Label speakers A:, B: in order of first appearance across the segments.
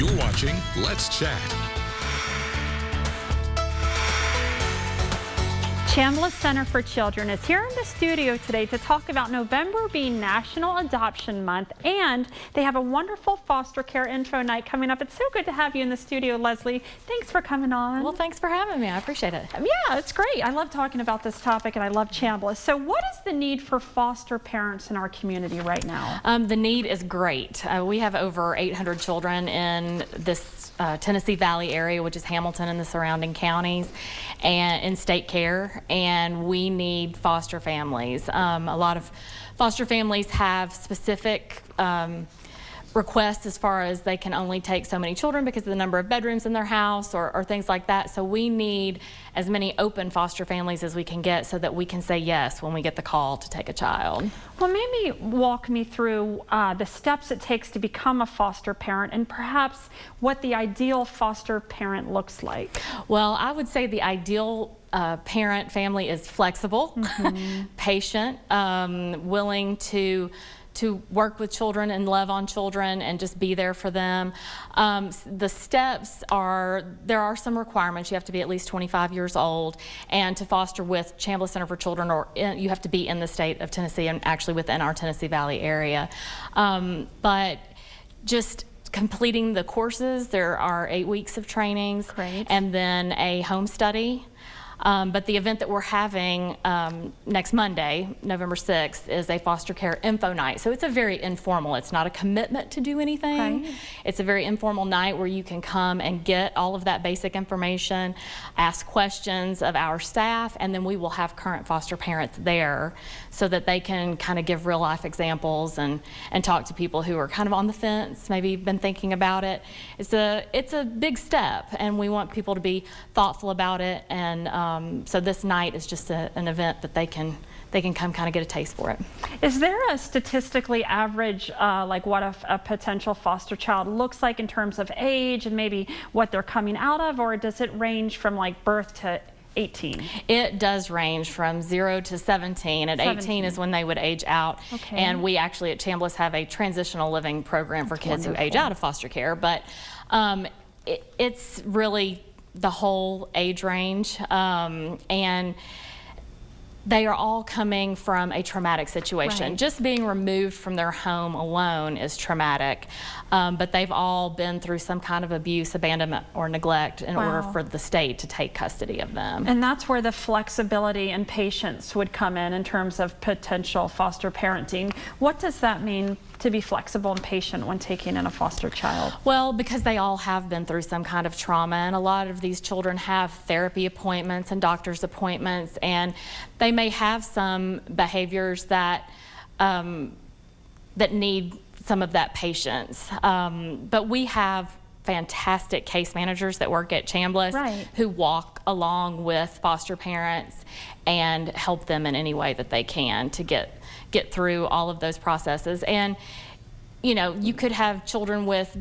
A: You're watching Let's Chat.
B: Chambliss Center for Children is here in the studio today to talk about November being National Adoption Month, and they have a wonderful foster care intro night coming up. It's so good to have you in the studio, Leslie. Thanks for coming on.
C: Well, thanks for having me. I appreciate it.
B: Yeah, it's great. I love talking about this topic, and I love Chambliss. So what is the need for foster parents in our community right now?
C: The need is great. We have over 800 children in this Tennessee Valley area, which is Hamilton and the surrounding counties, and in state care, and we need foster families. A lot of foster families have specific requests as far as they can only take so many children because of the number of bedrooms in their house or things like that. So we need as many open foster families as we can get so that we can say yes when we get the call to take a child.
B: Well, maybe walk me through the steps it takes to become a foster parent and perhaps what the ideal foster parent looks like.
C: Well, I would say the ideal parent family is flexible, patient, willing to work with children and love on children and just be there for them. The steps are, there are some requirements. You have to be at least 25 years old, and to foster with Chambliss Center for Children, you have to be in the state of Tennessee and actually within our Tennessee Valley area. But just completing the courses, there are 8 weeks of trainings.
B: Great.
C: And then a home study. But the event that we're having next Monday, November 6th, is a foster care info night. So it's a very informal, it's not a commitment to do anything.
B: Right.
C: It's a very informal night where you can come and get all of that basic information, ask questions of our staff, and then we will have current foster parents there so that they can kind of give real life examples and talk to people who are kind of on the fence, maybe been thinking about it. It's a big step, and we want people to be thoughtful about it, and so this night is just an event that they can come kind of get a taste for it.
B: Is there a statistically average, like what a potential foster child looks like in terms of age and maybe what they're coming out of, or does it range from like birth to 18?
C: It does range from 0 to 17. At 18 is when they would age out.
B: Okay.
C: And we actually at Chambliss have a transitional living program for kids who age out of foster care. But it's really the whole age range, and they are all coming from a traumatic situation.
B: Right.
C: Just being removed from their home alone is traumatic, but they've all been through some kind of abuse, abandonment, or neglect in order for the state to take custody of them.
B: And that's where the flexibility and patience would come in terms of potential foster parenting. What does that mean to be flexible and patient when taking in a foster child?
C: Well, because they all have been through some kind of trauma, and a lot of these children have therapy appointments and doctor's appointments, and they may have some behaviors that that need some of that patience. But we have fantastic case managers that work at Chambliss,
B: right,
C: who walk along with foster parents and help them in any way that they can to get through all of those processes. And you know, you could have children with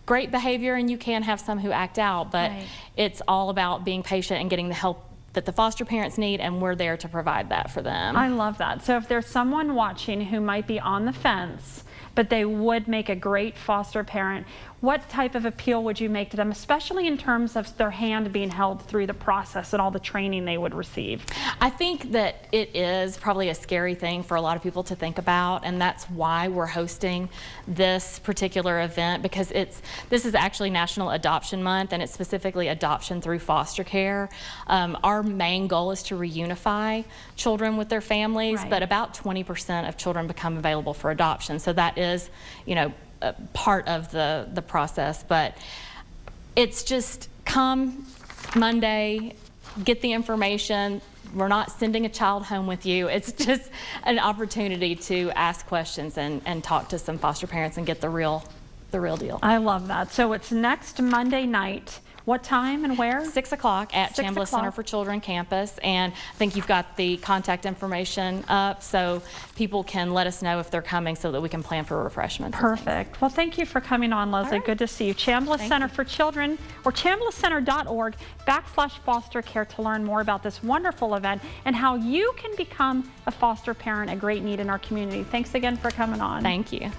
C: great behavior, and you can have some who act out, but
B: right,
C: it's all about being patient and getting the help that the foster parents need, and we're there to provide that for them.
B: I love that. So if there's someone watching who might be on the fence, but they would make a great foster parent, what type of appeal would you make to them, especially in terms of their hand being held through the process and all the training they would receive?
C: I think that it is probably a scary thing for a lot of people to think about, and that's why we're hosting this particular event, because this is actually National Adoption Month, and it's specifically adoption through foster care. Our main goal is to reunify children with their families,
B: right, but
C: about 20% of children become available for adoption. So that is, you know, part of the process. But it's just come Monday, get the information. We're not sending a child home with you. It's just an opportunity to ask questions and talk to some foster parents and get the real deal.
B: I love that. So it's next Monday night. What time and where?
C: 6 o'clock at
B: 6
C: Chambliss Center for Children campus, and I think you've got the contact information up so people can let us know if they're coming so that we can plan for refreshments.
B: Perfect. Well, thank you for coming on, Leslie.
C: Right.
B: Good to see you. Chambliss Center for Children, or chamblisscenter.org/foster care to learn more about this wonderful event and how you can become a foster parent, a great need in our community. Thanks again for coming on.
C: Thank you.